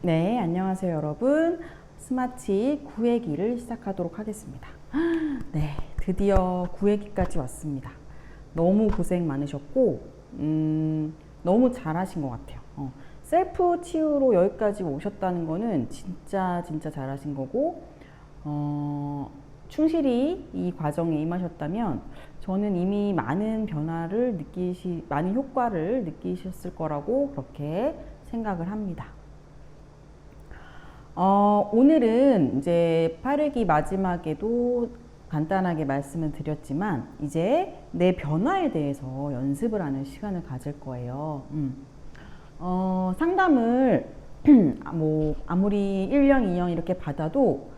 네, 안녕하세요 여러분. 스마치 9회기를 시작하도록 하겠습니다. 네, 드디어 9회기까지 왔습니다. 너무 고생 많으셨고 너무 잘하신 것 같아요. 셀프 치유로 여기까지 오셨다는 거는 진짜 잘하신 거고, 충실히 이 과정에 임하셨다면 저는 이미 많은 많은 효과를 느끼셨을 거라고 그렇게 생각을 합니다. 오늘은 이제 8회기 마지막에도 간단하게 말씀을 드렸지만 이제 내 변화에 대해서 연습을 하는 시간을 가질 거예요. 상담을 뭐 아무리 1년, 2년 이렇게 받아도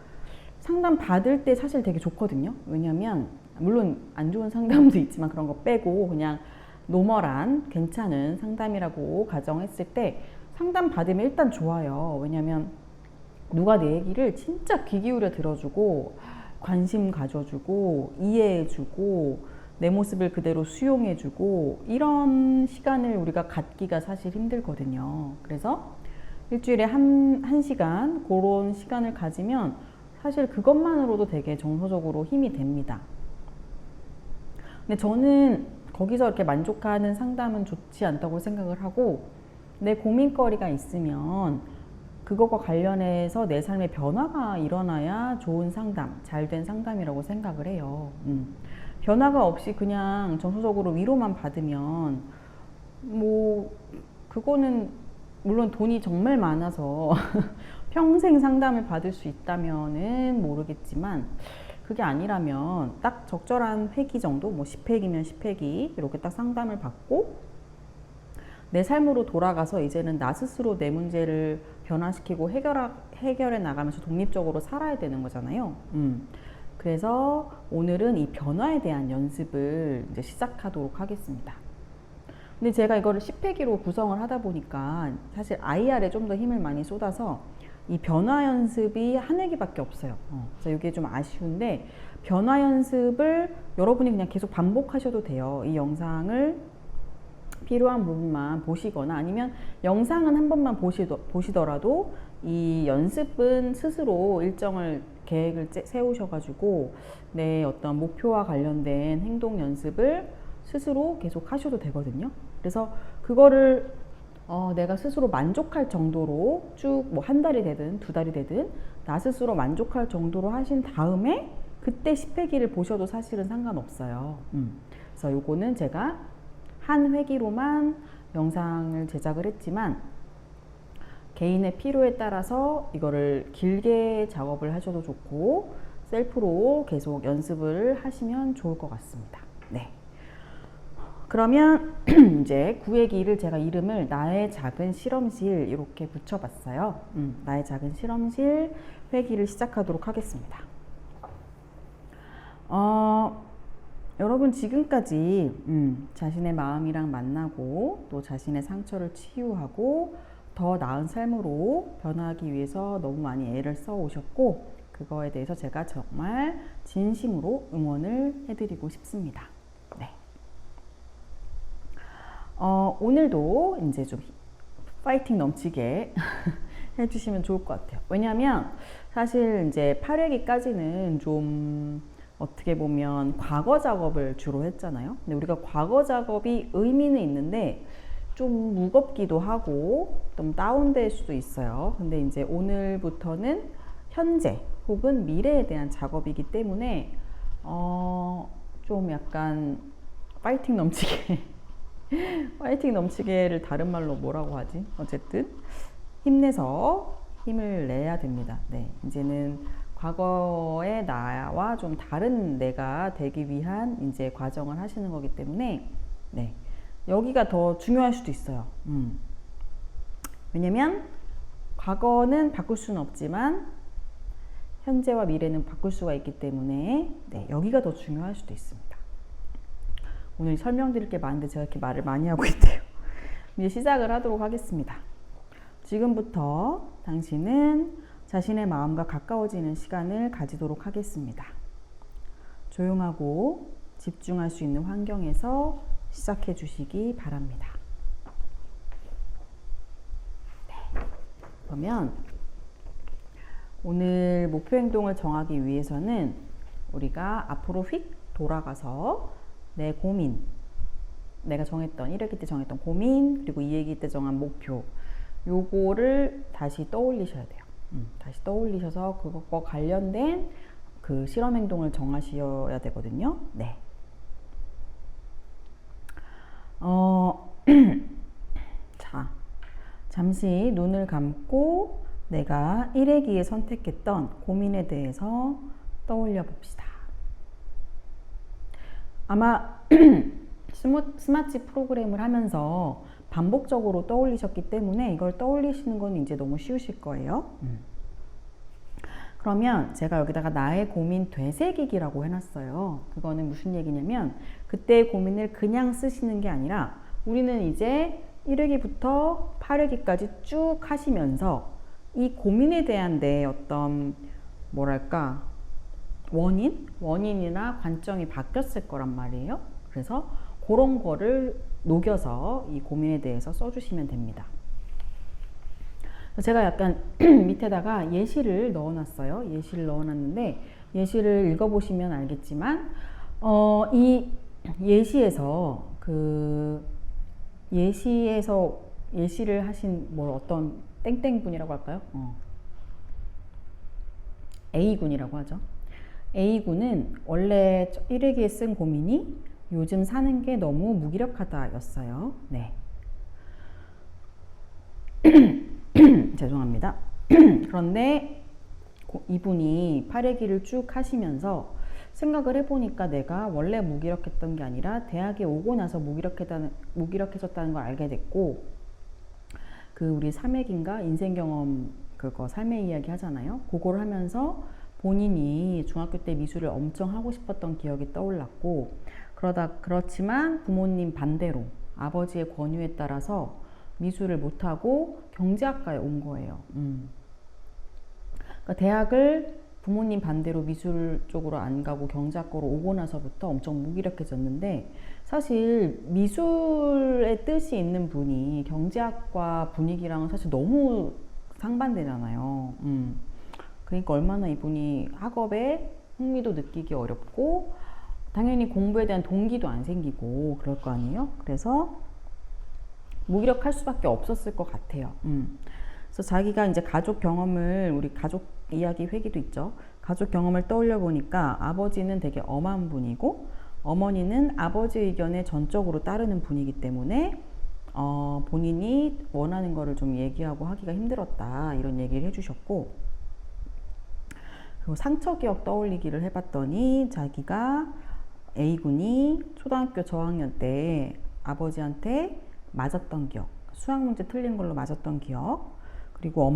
상담 받을 때 사실 되게 좋거든요. 왜냐면 물론 안 좋은 상담도 있지만 그런 거 빼고 그냥 노멀한 괜찮은 상담이라고 가정했을 때 상담 받으면 일단 좋아요. 왜냐면 누가 내 얘기를 진짜 귀 기울여 들어주고 관심 가져주고 이해해주고 내 모습을 그대로 수용해주고 이런 시간을 우리가 갖기가 사실 힘들거든요. 그래서 일주일에 한 시간 그런 시간을 가지면 사실 그것만으로도 되게 정서적으로 힘이 됩니다. 근데 저는 거기서 이렇게 만족하는 상담은 좋지 않다고 생각을 하고, 내 고민거리가 있으면 그것과 관련해서 내 삶의 변화가 일어나야 좋은 상담, 잘된 상담이라고 생각을 해요. 변화가 없이 그냥 정서적으로 위로만 받으면 뭐 그거는 물론 돈이 정말 많아서 평생 상담을 받을 수 있다면은 모르겠지만, 그게 아니라면 딱 적절한 회기 정도, 뭐 10회기면 10회기 이렇게 딱 상담을 받고 내 삶으로 돌아가서 이제는 나 스스로 내 문제를 변화시키고 해결해 나가면서 독립적으로 살아야 되는 거잖아요. 그래서 오늘은 이 변화에 대한 연습을 이제 시작하도록 하겠습니다. 근데 제가 이거를 10회기로 구성을 하다 보니까 사실 IR에 좀 더 힘을 많이 쏟아서 이 변화 연습이 한 회기밖에 없어요. 그래서 이게 좀 아쉬운데, 변화 연습을 여러분이 그냥 계속 반복하셔도 돼요. 이 영상을 필요한 부분만 보시거나 아니면 영상은 한 번만 보시더라도 이 연습은 스스로 일정을 계획을 세우셔가지고 내 어떤 목표와 관련된 행동 연습을 스스로 계속 하셔도 되거든요. 그래서 그거를 내가 스스로 만족할 정도로 쭉 뭐 한 달이 되든 두 달이 되든 나 스스로 만족할 정도로 하신 다음에 그때 10회기를 보셔도 사실은 상관없어요. 그래서 요거는 제가 한 회기로만 영상을 제작을 했지만 개인의 필요에 따라서 이거를 길게 작업을 하셔도 좋고 셀프로 계속 연습을 하시면 좋을 것 같습니다. 네. 그러면 이제 9회기를 제가 이름을 나의 작은 실험실 이렇게 붙여봤어요. 나의 작은 실험실 회기를 시작하도록 하겠습니다. 여러분 지금까지 자신의 마음이랑 만나고 또 자신의 상처를 치유하고 더 나은 삶으로 변화하기 위해서 너무 많이 애를 써 오셨고, 그거에 대해서 제가 정말 진심으로 응원을 해드리고 싶습니다. 네. 오늘도 이제 좀 파이팅 넘치게 해주시면 좋을 것 같아요. 왜냐면 사실 이제 8회기까지는 좀 어떻게 보면 과거 작업을 주로 했잖아요. 근데 우리가 과거 작업이 의미는 있는데 좀 무겁기도 하고 좀 다운될 수도 있어요. 근데 이제 오늘부터는 현재 혹은 미래에 대한 작업이기 때문에 좀 약간 파이팅 넘치게 파이팅 넘치게를 다른 말로 뭐라고 하지? 어쨌든 힘내서 힘을 내야 됩니다. 네, 이제는 과거의 나와 좀 다른 내가 되기 위한 이제 과정을 하시는 거기 때문에 네, 여기가 더 중요할 수도 있어요. 왜냐면 과거는 바꿀 수는 없지만 현재와 미래는 바꿀 수가 있기 때문에 네, 여기가 더 중요할 수도 있습니다. 오늘 설명드릴 게 많은데 제가 이렇게 말을 많이 하고 있대요. 이제 시작을 하도록 하겠습니다. 지금부터 당신은 자신의 마음과 가까워지는 시간을 가지도록 하겠습니다. 조용하고 집중할 수 있는 환경에서 시작해 주시기 바랍니다. 네. 그러면 오늘 목표 행동을 정하기 위해서는 우리가 앞으로 휙 돌아가서 내 고민, 내가 정했던 1회기 때 정했던 고민, 그리고 2회기 때 정한 목표, 요거를 다시 떠올리셔야 돼요. 다시 떠올리셔서 그것과 관련된 그 실험 행동을 정하셔야 되거든요. 네. 자, 잠시 눈을 감고 내가 1회기에 선택했던 고민에 대해서 떠올려 봅시다. 아마 스마치 프로그램을 하면서 반복적으로 떠올리셨기 때문에 이걸 떠올리시는 건 이제 너무 쉬우실 거예요. 그러면 제가 여기다가 나의 고민 되새기기라고 해놨어요. 그거는 무슨 얘기냐면 그때의 고민을 그냥 쓰시는 게 아니라 우리는 이제 1회기부터 8회기까지 쭉 하시면서 이 고민에 대한 내 어떤 뭐랄까 원인이나 관점이 바뀌었을 거란 말이에요. 그래서 그런 거를 녹여서 이 고민에 대해서 써주시면 됩니다. 제가 약간 밑에다가 예시를 넣어놨어요. 예시를 넣어놨는데 예시를 읽어보시면 알겠지만 이 예시에서 예시를 하신 어떤 땡땡분이라고 할까요? A군이라고 하죠. A군은 원래 1회기에 쓴 고민이 요즘 사는 게 너무 무기력하다 였어요. 네. 죄송합니다. 그런데 이분이 8회기를 쭉 하시면서 생각을 해보니까 내가 원래 무기력했던 게 아니라 대학에 오고 나서 무기력해졌다는 걸 알게 됐고, 그 우리 3회기인가 인생 경험 그거 삶의 이야기 하잖아요. 그걸 하면서 본인이 중학교 때 미술을 엄청 하고 싶었던 기억이 떠올랐고, 그렇지만 부모님 반대로 아버지의 권유에 따라서 미술을 못하고 경제학과에 온 거예요. 그러니까 대학을 부모님 반대로 미술 쪽으로 안 가고 경제학과로 오고 나서부터 엄청 무기력해졌는데, 사실 미술의 뜻이 있는 분이 경제학과 분위기랑 사실 너무 상반되잖아요. 그러니까 얼마나 이분이 학업에 흥미도 느끼기 어렵고 당연히 공부에 대한 동기도 안 생기고 그럴 거 아니에요. 그래서 무기력할 수밖에 없었을 것 같아요. 그래서 자기가 이제 가족 경험을, 우리 가족 이야기 회기도 있죠. 가족 경험을 떠올려 보니까 아버지는 되게 엄한 분이고 어머니는 아버지 의견에 전적으로 따르는 분이기 때문에 본인이 원하는 거를 좀 얘기하고 하기가 힘들었다, 이런 얘기를 해주셨고, 그리고 상처 기억 떠올리기를 해봤더니 자기가 A군이 초등학교 저학년 때 아버지한테 맞았던 기억, 수학 문제 틀린 걸로 맞았던 기억, 그리고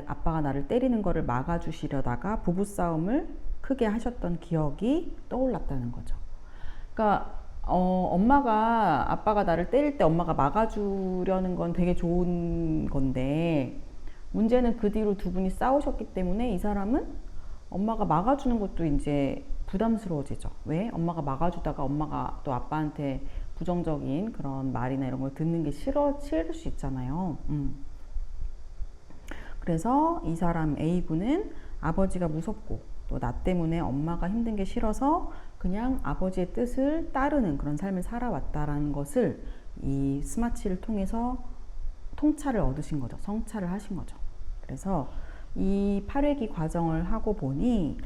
아빠가 나를 때리는 거를 막아주시려다가 부부싸움을 크게 하셨던 기억이 떠올랐다는 거죠. 그러니까 아빠가 나를 때릴 때 엄마가 막아주려는 건 되게 좋은 건데, 문제는 그 뒤로 두 분이 싸우셨기 때문에 이 사람은 엄마가 막아주는 것도 이제 부담스러워지죠. 왜? 엄마가 막아주다가 엄마가 또 아빠한테 부정적인 그런 말이나 이런 걸 듣는 게 싫을 수 있잖아요. 그래서 이 사람 A군은 아버지가 무섭고 또 나 때문에 엄마가 힘든 게 싫어서 그냥 아버지의 뜻을 따르는 그런 삶을 살아왔다라는 것을 이 스마치를 통해서 통찰을 얻으신 거죠. 성찰을 하신 거죠. 그래서 이 8회기 과정을 하고 보니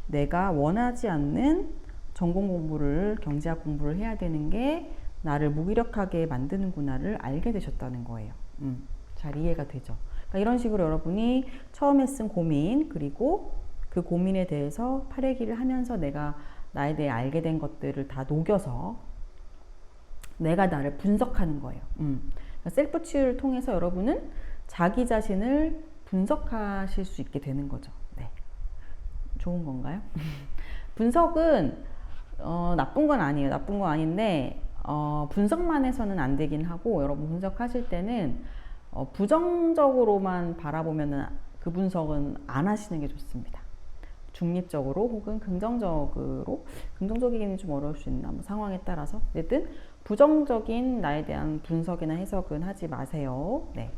내가 원하지 않는 전공 공부를, 경제학 공부를 해야 되는 게 나를 무기력하게 만드는구나를 알게 되셨다는 거예요. 잘 이해가 되죠. 그러니까 이런 식으로 여러분이 처음에 쓴 고민, 그리고 그 고민에 대해서 8회기를 하면서 내가 나에 대해 알게 된 것들을 다 녹여서 내가 나를 분석하는 거예요. 그러니까 셀프 치유를 통해서 여러분은 자기 자신을 분석하실 수 있게 되는 거죠. 네. 좋은 건가요? 분석은 나쁜 건 아니에요. 나쁜 건 아닌데 분석만 해서는 안 되긴 하고, 여러분 분석하실 때는 부정적으로만 바라보면은 그 분석은 안 하시는 게 좋습니다. 중립적으로 혹은 긍정적이기는 좀 어려울 수 있나, 상황에 따라서. 어쨌든 부정적인 나에 대한 분석이나 해석은 하지 마세요. 네.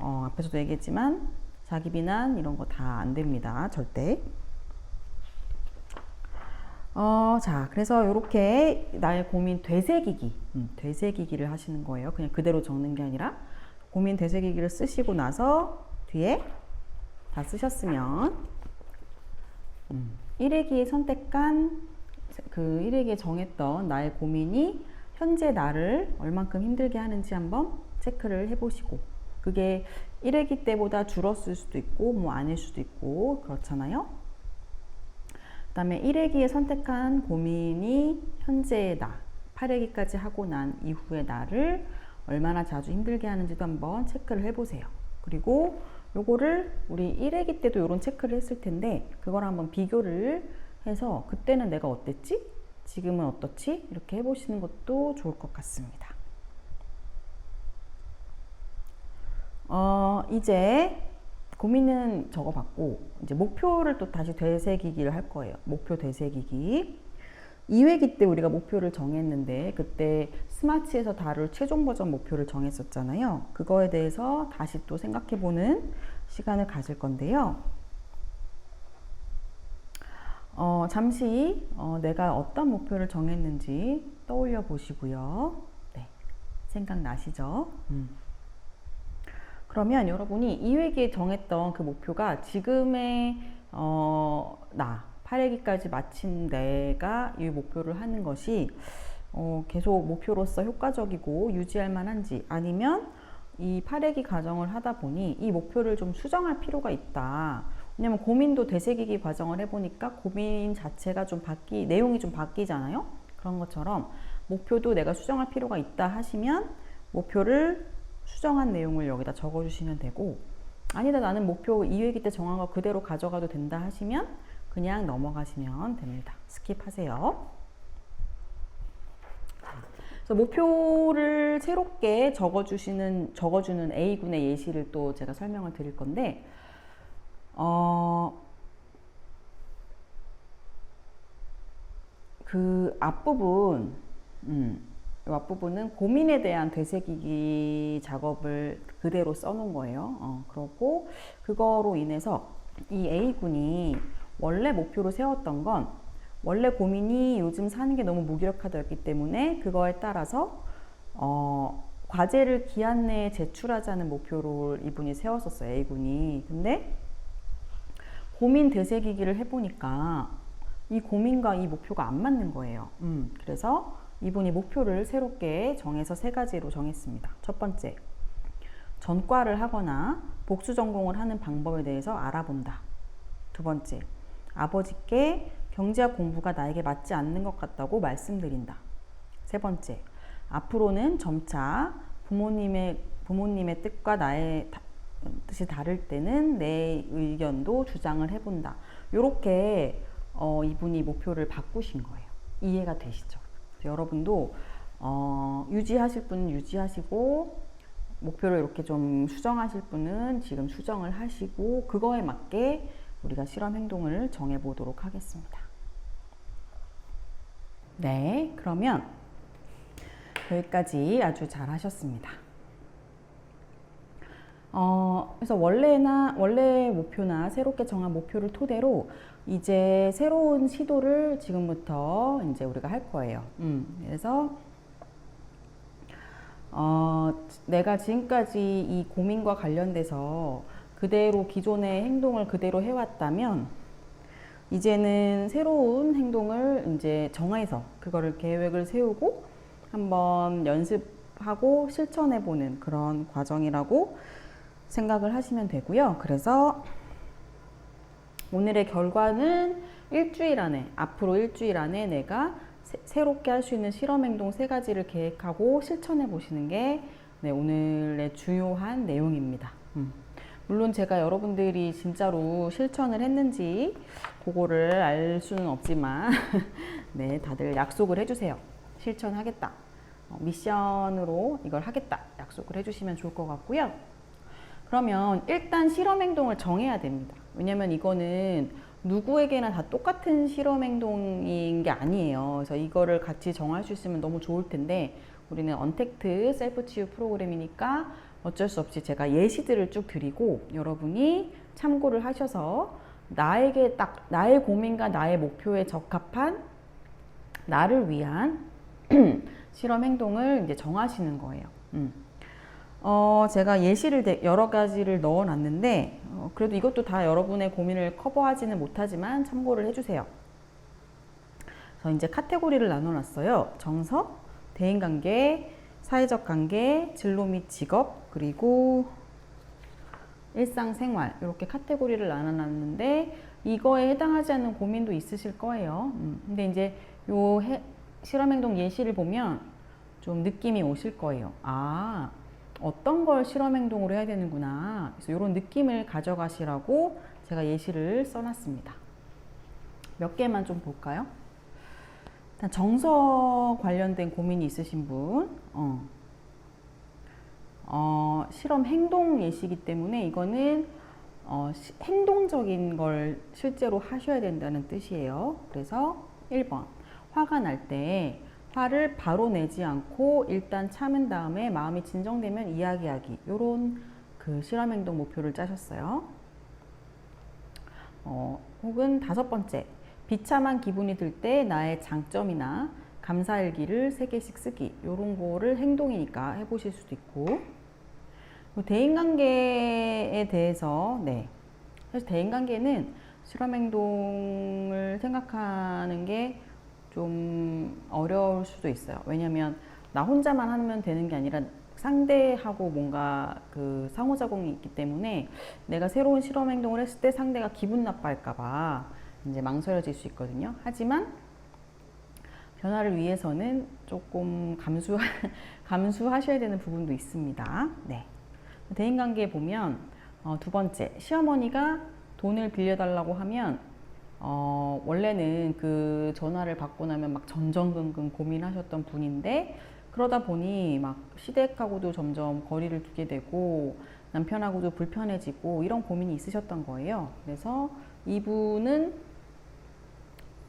앞에서도 얘기했지만 자기 비난 이런 거 다 안 됩니다. 절대. 자, 그래서 이렇게 나의 고민 되새기기, 되새기기를 하시는 거예요. 그냥 그대로 적는 게 아니라 고민 되새기기를 쓰시고 나서 뒤에 다 쓰셨으면 일회기에 선택한 그 일회기에 정했던 나의 고민이 현재 나를 얼만큼 힘들게 하는지 한번 체크를 해보시고, 그게 1회기 때보다 줄었을 수도 있고 뭐 아닐 수도 있고 그렇잖아요. 그 다음에 1회기에 선택한 고민이 현재의 나, 8회기까지 하고 난 이후의 나를 얼마나 자주 힘들게 하는지도 한번 체크를 해보세요. 그리고 요거를 우리 1회기 때도 요런 체크를 했을 텐데 그걸 한번 비교를 해서 그때는 내가 어땠지? 지금은 어떻지? 이렇게 해보시는 것도 좋을 것 같습니다. 이제 고민은 적어봤고 이제 목표를 또 다시 되새기기를 할 거예요. 목표 되새기기. 2회기 때 우리가 목표를 정했는데 그때 스마치에서 다룰 최종 버전 목표를 정했었잖아요. 그거에 대해서 다시 또 생각해보는 시간을 가질 건데요. 잠시 내가 어떤 목표를 정했는지 떠올려 보시고요. 네, 생각나시죠? 그러면 여러분이 2회기에 정했던 그 목표가 지금의 나 8회기까지 마친 내가 이 목표를 하는 것이 계속 목표로서 효과적이고 유지할 만한지, 아니면 이 8회기 과정을 하다 보니 이 목표를 좀 수정할 필요가 있다. 왜냐면 고민도 되새기기 과정을 해보니까 고민 자체가 좀 내용이 좀 바뀌잖아요. 그런 것처럼 목표도 내가 수정할 필요가 있다 하시면 목표를 수정한 내용을 여기다 적어주시면 되고, 아니다 나는 목표 2회기 때 정한 거 그대로 가져가도 된다 하시면 그냥 넘어가시면 됩니다. 스킵하세요. 그래서 목표를 새롭게 적어주는 A군의 예시를 또 제가 설명을 드릴 건데, 그 앞부분, 앞부분은 고민에 대한 되새기기 작업을 그대로 써놓은 거예요. 그러고 그거로 인해서 이 A군이 원래 목표로 세웠던 건 원래 고민이 요즘 사는 게 너무 무기력하다였기 때문에 그거에 따라서 과제를 기한 내에 제출하자는 목표를 이분이 세웠었어요. A군이. 근데 고민 되새기기를 해보니까 이 고민과 이 목표가 안 맞는 거예요. 그래서 이분이 목표를 새롭게 정해서 3가지로 정했습니다. 첫 번째, 전과를 하거나 복수 전공을 하는 방법에 대해서 알아본다. 두 번째, 아버지께 경제학 공부가 나에게 맞지 않는 것 같다고 말씀드린다. 세 번째, 앞으로는 점차 부모님의 뜻과 나의 뜻이 다를 때는 내 의견도 주장을 해본다. 이렇게 이분이 목표를 바꾸신 거예요. 이해가 되시죠? 여러분도 유지하실 분은 유지하시고 목표를 이렇게 좀 수정하실 분은 지금 수정을 하시고 그거에 맞게 우리가 실험 행동을 정해 보도록 하겠습니다. 네, 그러면 여기까지 아주 잘 하셨습니다. 그래서 원래 목표나 새롭게 정한 목표를 토대로 이제 새로운 시도를 지금부터 이제 우리가 할 거예요. 그래서 내가 지금까지 이 고민과 관련돼서 그대로 기존의 행동을 그대로 해왔다면 이제는 새로운 행동을 이제 정해서 그거를 계획을 세우고 한번 연습하고 실천해보는 그런 과정이라고 생각을 하시면 되고요. 그래서 오늘의 결과는 앞으로 일주일 안에 내가 새롭게 할 수 있는 실험 행동 3가지를 계획하고 실천해 보시는 게 오늘의 주요한 내용입니다. 물론 제가 여러분들이 진짜로 실천을 했는지 그거를 알 수는 없지만 네, 다들 약속을 해주세요. 실천하겠다. 미션으로 이걸 하겠다. 약속을 해주시면 좋을 것 같고요. 그러면 일단 실험 행동을 정해야 됩니다. 왜냐면 이거는 누구에게나 다 똑같은 실험 행동인 게 아니에요. 그래서 이거를 같이 정할 수 있으면 너무 좋을 텐데 우리는 언택트 셀프 치유 프로그램이니까 어쩔 수 없이 제가 예시들을 쭉 드리고 여러분이 참고를 하셔서 나에게 딱 나의 고민과 나의 목표에 적합한 나를 위한 실험 행동을 이제 정하시는 거예요. 제가 예시를 여러 가지를 넣어 놨는데 그래도 이것도 다 여러분의 고민을 커버하지는 못하지만 참고를 해주세요. 그래서 이제 카테고리를 나눠 놨어요. 정서, 대인관계, 사회적 관계, 진로 및 직업, 그리고 일상생활 이렇게 카테고리를 나눠놨는데 이거에 해당하지 않는 고민도 있으실 거예요. 근데 이제 요 실험행동 예시를 보면 좀 느낌이 오실 거예요. 아, 어떤 걸 실험행동으로 해야 되는구나. 그래서 이런 느낌을 가져가시라고 제가 예시를 써놨습니다. 몇 개만 좀 볼까요? 일단 정서 관련된 고민이 있으신 분, 실험 행동 예시이기 때문에 이거는 행동적인 걸 실제로 하셔야 된다는 뜻이에요. 그래서 1번 화가 날 때 화를 바로 내지 않고 일단 참은 다음에 마음이 진정되면 이야기하기, 요런 그 실험 행동 목표를 짜셨어요. 혹은 5번째 비참한 기분이 들 때 나의 장점이나 감사일기를 3개씩 쓰기, 요런 거를 행동이니까 해보실 수도 있고, 대인관계에 대해서 사실 대인관계는 실험행동을 생각하는 게 좀 어려울 수도 있어요. 왜냐면 나 혼자만 하면 되는 게 아니라 상대하고 뭔가 그 상호작용이 있기 때문에 내가 새로운 실험행동을 했을 때 상대가 기분 나빠할까봐 이제 망설여질 수 있거든요. 하지만 변화를 위해서는 조금 감수하셔야 되는 부분도 있습니다. 대인관계에 보면 2번째 시어머니가 돈을 빌려달라고 하면 원래는 그 전화를 받고 나면 막 전전긍긍 고민하셨던 분인데 그러다 보니 막 시댁하고도 점점 거리를 두게 되고 남편하고도 불편해지고 이런 고민이 있으셨던 거예요. 그래서 이분은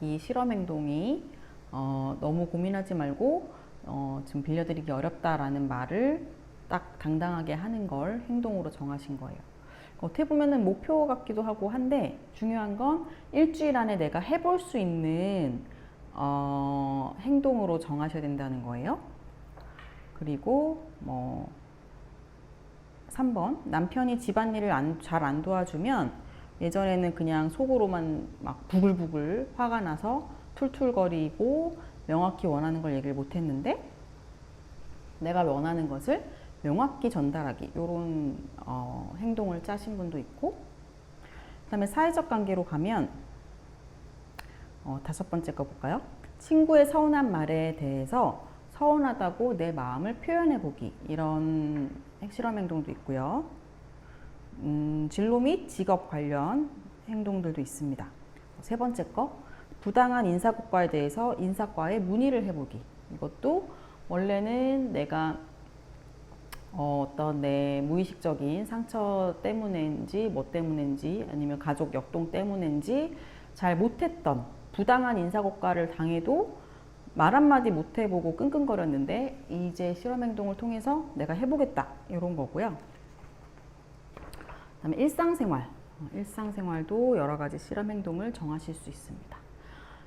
이 실험 행동이 너무 고민하지 말고 지금 빌려드리기 어렵다라는 말을 딱 당당하게 하는 걸 행동으로 정하신 거예요. 어떻게 보면은 목표 같기도 하고 한데 중요한 건 일주일 안에 내가 해볼 수 있는 행동으로 정하셔야 된다는 거예요. 그리고 3번 남편이 집안일을 잘 안 도와주면 예전에는 그냥 속으로만 막 부글부글 화가 나서 툴툴거리고 명확히 원하는 걸 얘기를 못 했는데 내가 원하는 것을 명확히 전달하기, 이런 행동을 짜신 분도 있고, 그 다음에 사회적 관계로 가면 5번째 거 볼까요? 친구의 서운한 말에 대해서 서운하다고 내 마음을 표현해보기, 이런 실험 행동도 있고요. 진로 및 직업 관련 행동들도 있습니다. 3번째 거 부당한 인사고과에 대해서 인사과에 문의를 해보기, 이것도 원래는 내가 어떤 내 무의식적인 상처 때문인지 뭐 때문인지 아니면 가족 역동 때문인지 잘 못했던 부당한 인사고과를 당해도 말 한마디 못 해보고 끙끙거렸는데 이제 실험행동을 통해서 내가 해보겠다, 이런 거고요. 그다음에 일상생활도 여러 가지 실험행동을 정하실 수 있습니다.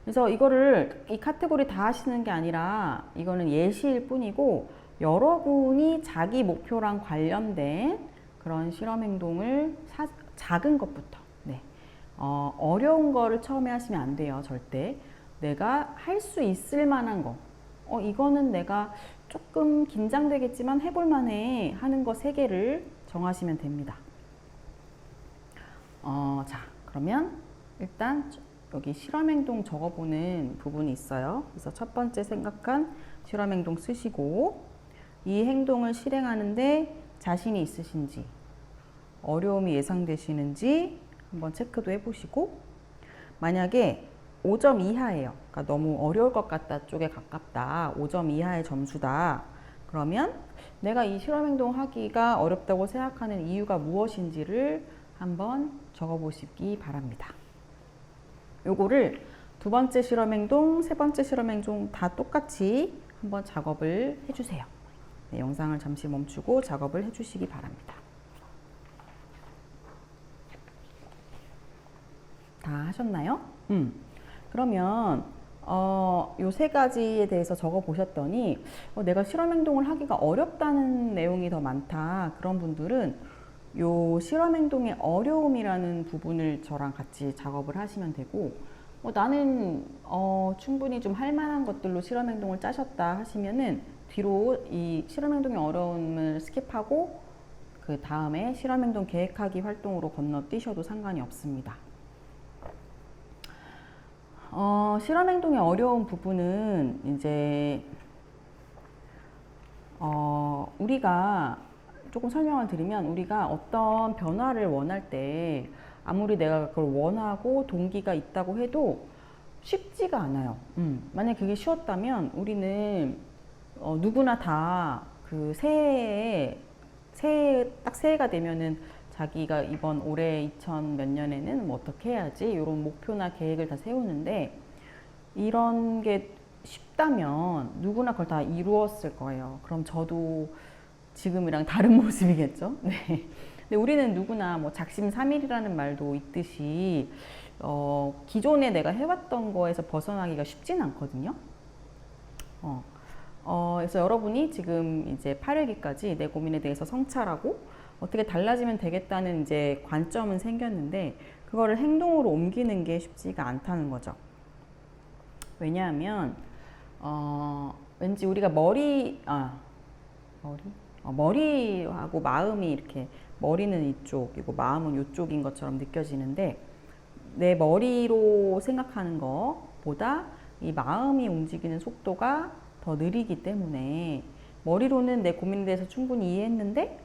그래서 이거를 이 카테고리 다 하시는 게 아니라 이거는 예시일 뿐이고 여러분이 자기 목표랑 관련된 그런 실험 행동을 작은 것부터 어려운 거를 처음에 하시면 안 돼요. 절대. 내가 할 수 있을 만한 거, 이거는 내가 조금 긴장되겠지만 해볼 만해 하는 거 3개를 정하시면 됩니다. 자, 그러면 일단 여기 실험행동 적어보는 부분이 있어요. 그래서 1번째 생각한 실험행동 쓰시고, 이 행동을 실행하는데 자신이 있으신지, 어려움이 예상되시는지 한번 체크도 해보시고, 만약에 5점 이하예요. 그러니까 너무 어려울 것 같다 쪽에 가깝다, 5점 이하의 점수다, 그러면 내가 이 실험행동 하기가 어렵다고 생각하는 이유가 무엇인지를 한번 적어보시기 바랍니다. 요거를 2번째 실험행동, 3번째 실험행동 다 똑같이 한번 작업을 해주세요. 네, 영상을 잠시 멈추고 작업을 해주시기 바랍니다. 다 하셨나요? 그러면 요 세 가지에 대해서 적어 보셨더니 내가 실험 행동을 하기가 어렵다는 내용이 더 많다. 그런 분들은 요 실험 행동의 어려움이라는 부분을 저랑 같이 작업을 하시면 되고, 나는 충분히 좀 할 만한 것들로 실험 행동을 짜셨다 하시면은 뒤로 이 실험 행동의 어려움을 스킵하고 그 다음에 실험 행동 계획하기 활동으로 건너뛰셔도 상관이 없습니다. 실험 행동의 어려운 부분은 이제 우리가 조금 설명을 드리면, 우리가 어떤 변화를 원할 때 아무리 내가 그걸 원하고 동기가 있다고 해도 쉽지가 않아요. 만약에 그게 쉬웠다면 우리는 누구나 다 그 새해에 딱 새해가 되면은 자기가 이번 올해 2000 몇 년에는 뭐 어떻게 해야지 이런 목표나 계획을 다 세우는데, 이런 게 쉽다면 누구나 그걸 다 이루었을 거예요. 그럼 저도 지금이랑 다른 모습이겠죠. 네. 근데 우리는 누구나 뭐 작심삼일이라는 말도 있듯이 기존에 내가 해왔던 거에서 벗어나기가 쉽진 않거든요. 그래서 여러분이 지금 이제 8일기까지 내 고민에 대해서 성찰하고 어떻게 달라지면 되겠다는 이제 관점은 생겼는데, 그거를 행동으로 옮기는 게 쉽지가 않다는 거죠. 왜냐하면 왠지 우리가 머리하고 마음이 이렇게, 머리는 이쪽이고 마음은 이쪽인 것처럼 느껴지는데, 내 머리로 생각하는 것보다 이 마음이 움직이는 속도가 더 느리기 때문에, 머리로는 내 고민에 대해서 충분히 이해했는데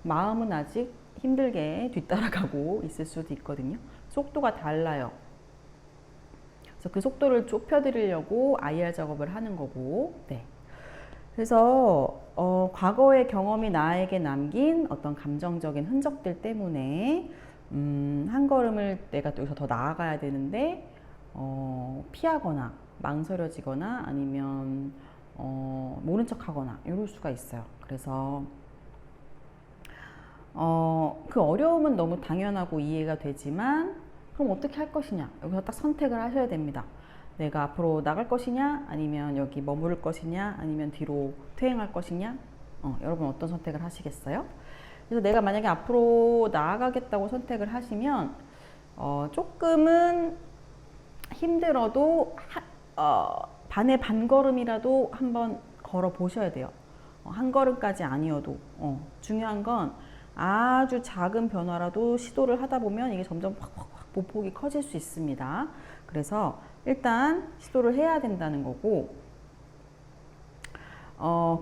마음은 아직 힘들게 뒤따라가고 있을 수도 있거든요. 속도가 달라요. 그래서 그 속도를 좁혀드리려고 IR 작업을 하는 거고, 네. 그래서 과거의 경험이 나에게 남긴 어떤 감정적인 흔적들 때문에 한 걸음을 내가 또 여기서 더 나아가야 되는데 피하거나 망설여지거나 아니면 모른 척하거나 이럴 수가 있어요. 그래서 그 어려움은 너무 당연하고 이해가 되지만, 그럼 어떻게 할 것이냐, 여기서 딱 선택을 하셔야 됩니다. 내가 앞으로 나갈 것이냐, 아니면 여기 머무를 것이냐, 아니면 뒤로 퇴행할 것이냐. 여러분 어떤 선택을 하시겠어요? 그래서 내가 만약에 앞으로 나아가겠다고 선택을 하시면 조금은 힘들어도 반의 반걸음이라도 한번 걸어 보셔야 돼요. 한 걸음까지 아니어도 중요한 건 아주 작은 변화라도 시도를 하다 보면 이게 점점 확 보폭이 커질 수 있습니다. 그래서 일단 시도를 해야 된다는 거고,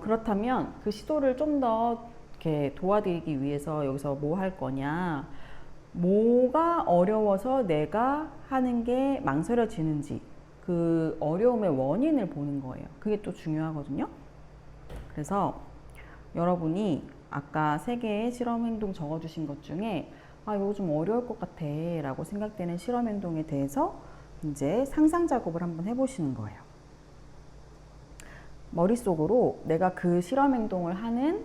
그렇다면 그 시도를 좀 더 이렇게 도와드리기 위해서 여기서 뭐 할 거냐, 뭐가 어려워서 내가 하는 게 망설여지는지, 그 어려움의 원인을 보는 거예요. 그게 또 중요하거든요. 그래서 여러분이 아까 3개의 실험 행동 적어주신 것 중에 이거 좀 어려울 것 같아 라고 생각되는 실험 행동에 대해서 이제 상상 작업을 한번 해보시는 거예요. 머릿속으로 내가 그 실험 행동을 하는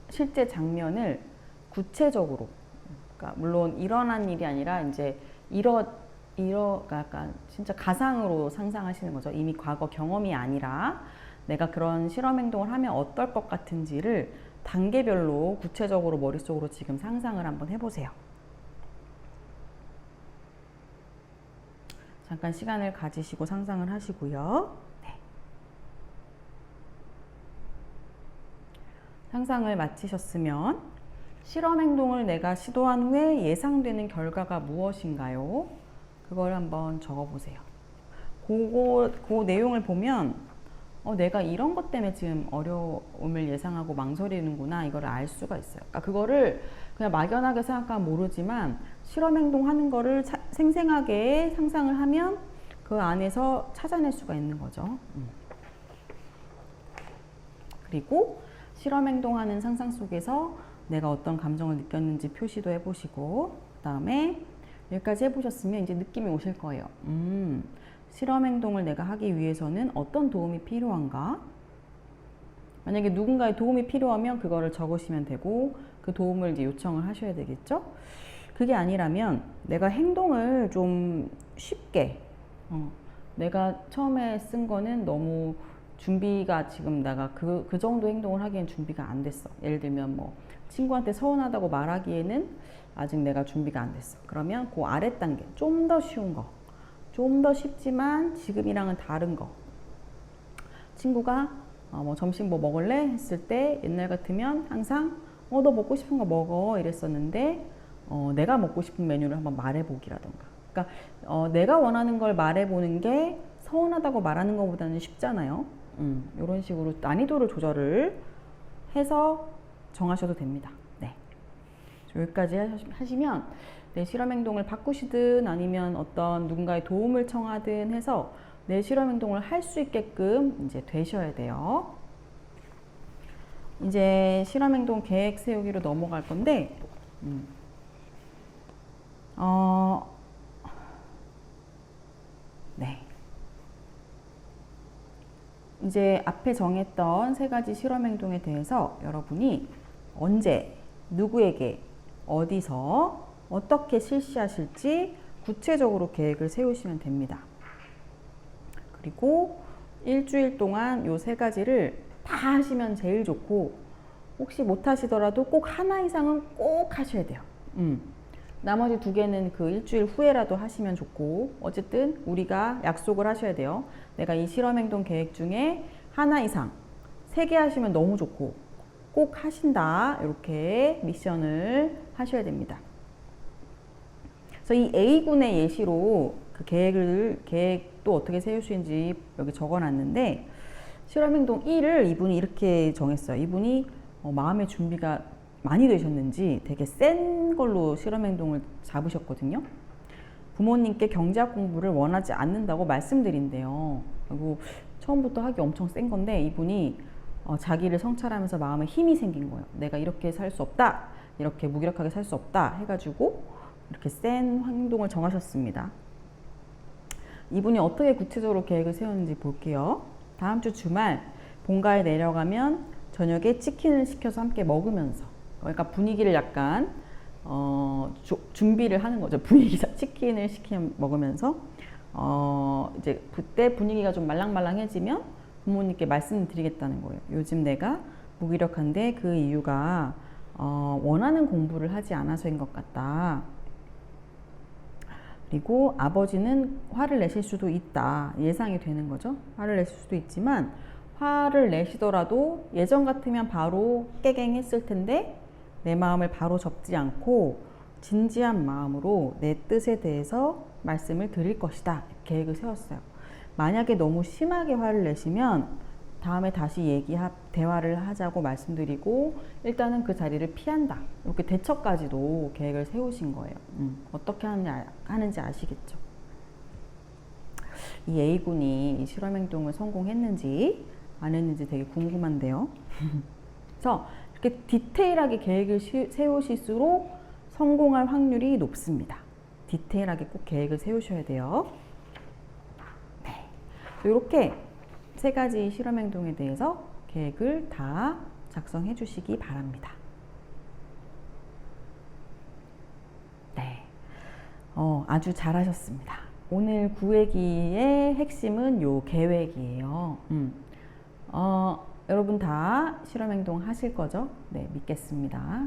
실제 장면을 구체적으로, 그러니까 물론 일어난 일이 아니라 이제 약간 진짜 가상으로 상상하시는 거죠. 이미 과거 경험이 아니라 내가 그런 실험 행동을 하면 어떨 것 같은지를 단계별로 구체적으로 머릿속으로 지금 상상을 한번 해보세요. 잠깐 시간을 가지시고 상상을 하시고요. 네. 상상을 마치셨으면 실험 행동을 내가 시도한 후에 예상되는 결과가 무엇인가요? 그걸 한번 적어보세요. 그 내용을 보면 내가 이런 것 때문에 지금 어려움을 예상하고 망설이는구나, 이걸 알 수가 있어요. 그러니까 그거를 그냥 막연하게 생각하면 모르지만 실험 행동하는 거를 생생하게 상상을 하면 그 안에서 찾아낼 수가 있는 거죠. 그리고 실험 행동하는 상상 속에서 내가 어떤 감정을 느꼈는지 표시도 해보시고, 그 다음에 여기까지 해보셨으면 이제 느낌이 오실 거예요. 실험 행동을 내가 하기 위해서는 어떤 도움이 필요한가? 만약에 누군가의 도움이 필요하면 그거를 적으시면 되고 그 도움을 이제 요청을 하셔야 되겠죠. 그게 아니라면 내가 행동을 좀 쉽게 내가 처음에 쓴 거는 너무 준비가 지금 내가 그 정도 행동을 하기엔 준비가 안 됐어. 예를 들면 뭐 친구한테 서운하다고 말하기에는 아직 내가 준비가 안 됐어. 그러면 그 아래 단계 좀 더 쉬운 거, 좀 더 쉽지만 지금이랑은 다른 거. 친구가 뭐 점심 뭐 먹을래? 했을 때 옛날 같으면 항상 너 먹고 싶은 거 먹어 이랬었는데 내가 먹고 싶은 메뉴를 한번 말해보기라던가. 그러니까 내가 원하는 걸 말해보는 게 서운하다고 말하는 것보다는 쉽잖아요. 이런 식으로 난이도를 조절을 해서 정하셔도 됩니다. 네. 여기까지 하시면 내 실험 행동을 바꾸시든 아니면 어떤 누군가의 도움을 청하든 해서 내 실험 행동을 할 수 있게끔 이제 되셔야 돼요. 이제 실험 행동 계획 세우기로 넘어갈 건데, 네. 이제 앞에 정했던 3가지 실험 행동에 대해서 여러분이 언제, 누구에게, 어디서, 어떻게 실시하실지 구체적으로 계획을 세우시면 됩니다. 그리고 일주일 동안 요 3가지를 다 하시면 제일 좋고, 혹시 못 하시더라도 꼭 하나 이상은 꼭 하셔야 돼요. 나머지 2개는 그 일주일 후에라도 하시면 좋고, 어쨌든 우리가 약속을 하셔야 돼요. 내가 이 실험 행동 계획 중에 하나 이상 3개 하시면 너무 좋고 꼭 하신다, 이렇게 미션을 하셔야 됩니다. 그래서 이 A군의 예시로 그 계획도 어떻게 세우시는지 여기 적어놨는데, 실험 행동 1을 이분이 이렇게 정했어요. 이분이 마음의 준비가 많이 되셨는지 되게 센 걸로 실험 행동을 잡으셨거든요. 부모님께 경제학 공부를 원하지 않는다고 말씀드린대요. 그리고 처음부터 하기 엄청 센 건데, 이분이 자기를 성찰하면서 마음에 힘이 생긴 거예요. 내가 이렇게 살 수 없다, 이렇게 무기력하게 살 수 없다 해가지고 이렇게 센 행동을 정하셨습니다. 이분이 어떻게 구체적으로 계획을 세웠는지 볼게요. 다음 주 주말 본가에 내려가면 저녁에 치킨을 시켜서 함께 먹으면서, 그러니까 분위기를 약간 준비를 하는 거죠. 분위기가 치킨을 시켜 먹으면서 이제 그때 분위기가 좀 말랑말랑해지면 부모님께 말씀드리겠다는 거예요. 요즘 내가 무기력한데 그 이유가 원하는 공부를 하지 않아서인 것 같다. 그리고 아버지는 화를 내실 수도 있다. 예상이 되는 거죠. 화를 내실 수도 있지만 화를 내시더라도 예전 같으면 바로 깨갱했을 텐데 내 마음을 바로 접지 않고 진지한 마음으로 내 뜻에 대해서 말씀을 드릴 것이다. 계획을 세웠어요. 만약에 너무 심하게 화를 내시면 다음에 다시 대화를 하자고 말씀드리고 일단은 그 자리를 피한다. 이렇게 대처까지도 계획을 세우신 거예요. 어떻게 하는지 아시겠죠? 이 A군이 실험 행동을 성공했는지 안 했는지 되게 궁금한데요. 그래서 이렇게 디테일하게 계획을 세우실수록 성공할 확률이 높습니다. 디테일하게 꼭 계획을 세우셔야 돼요. 네. 이렇게 3가지 실험 행동에 대해서 계획을 다 작성해 주시기 바랍니다. 네. 아주 잘하셨습니다. 오늘 구획기의 핵심은 요 계획이에요. 여러분 다 실험 행동 하실 거죠? 네, 믿겠습니다.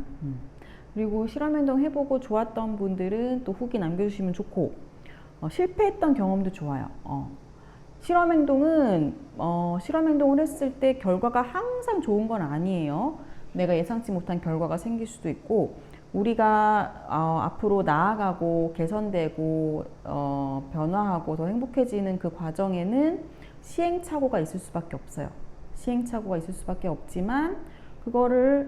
그리고 실험 행동 해보고 좋았던 분들은 또 후기 남겨주시면 좋고, 실패했던 경험도 좋아요. 실험 행동은 실험 행동을 했을 때 결과가 항상 좋은 건 아니에요. 내가 예상치 못한 결과가 생길 수도 있고, 우리가 앞으로 나아가고 개선되고 변화하고 더 행복해지는 그 과정에는 시행착오가 있을 수밖에 없어요. 시행착오가 있을 수밖에 없지만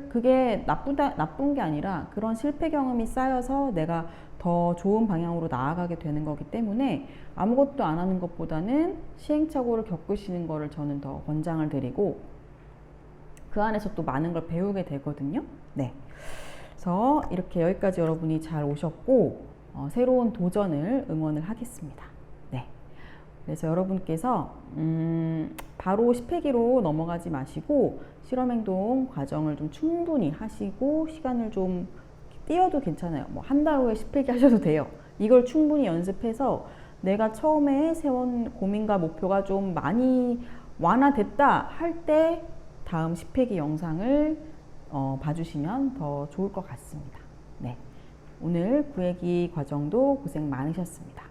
그게 나쁜 게 아니라 그런 실패 경험이 쌓여서 내가 더 좋은 방향으로 나아가게 되는 거기 때문에 아무것도 안 하는 것보다는 시행착오를 겪으시는 거를 저는 더 권장을 드리고, 그 안에서 또 많은 걸 배우게 되거든요. 네. 그래서 이렇게 여기까지 여러분이 잘 오셨고, 새로운 도전을 응원을 하겠습니다. 네. 그래서 여러분께서 바로 10회기로 넘어가지 마시고 실험행동 과정을 좀 충분히 하시고 시간을 좀 띄어도 괜찮아요. 뭐 한 달 후에 10회기 하셔도 돼요. 이걸 충분히 연습해서 내가 처음에 세운 고민과 목표가 좀 많이 완화됐다 할 때 다음 10회기 영상을 봐주시면 더 좋을 것 같습니다. 네, 오늘 구획기 과정도 고생 많으셨습니다.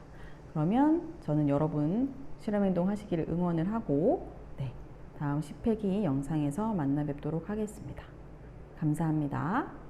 그러면 저는 여러분 실험행동 하시기를 응원을 하고 네, 다음 10회기 영상에서 만나 뵙도록 하겠습니다. 감사합니다.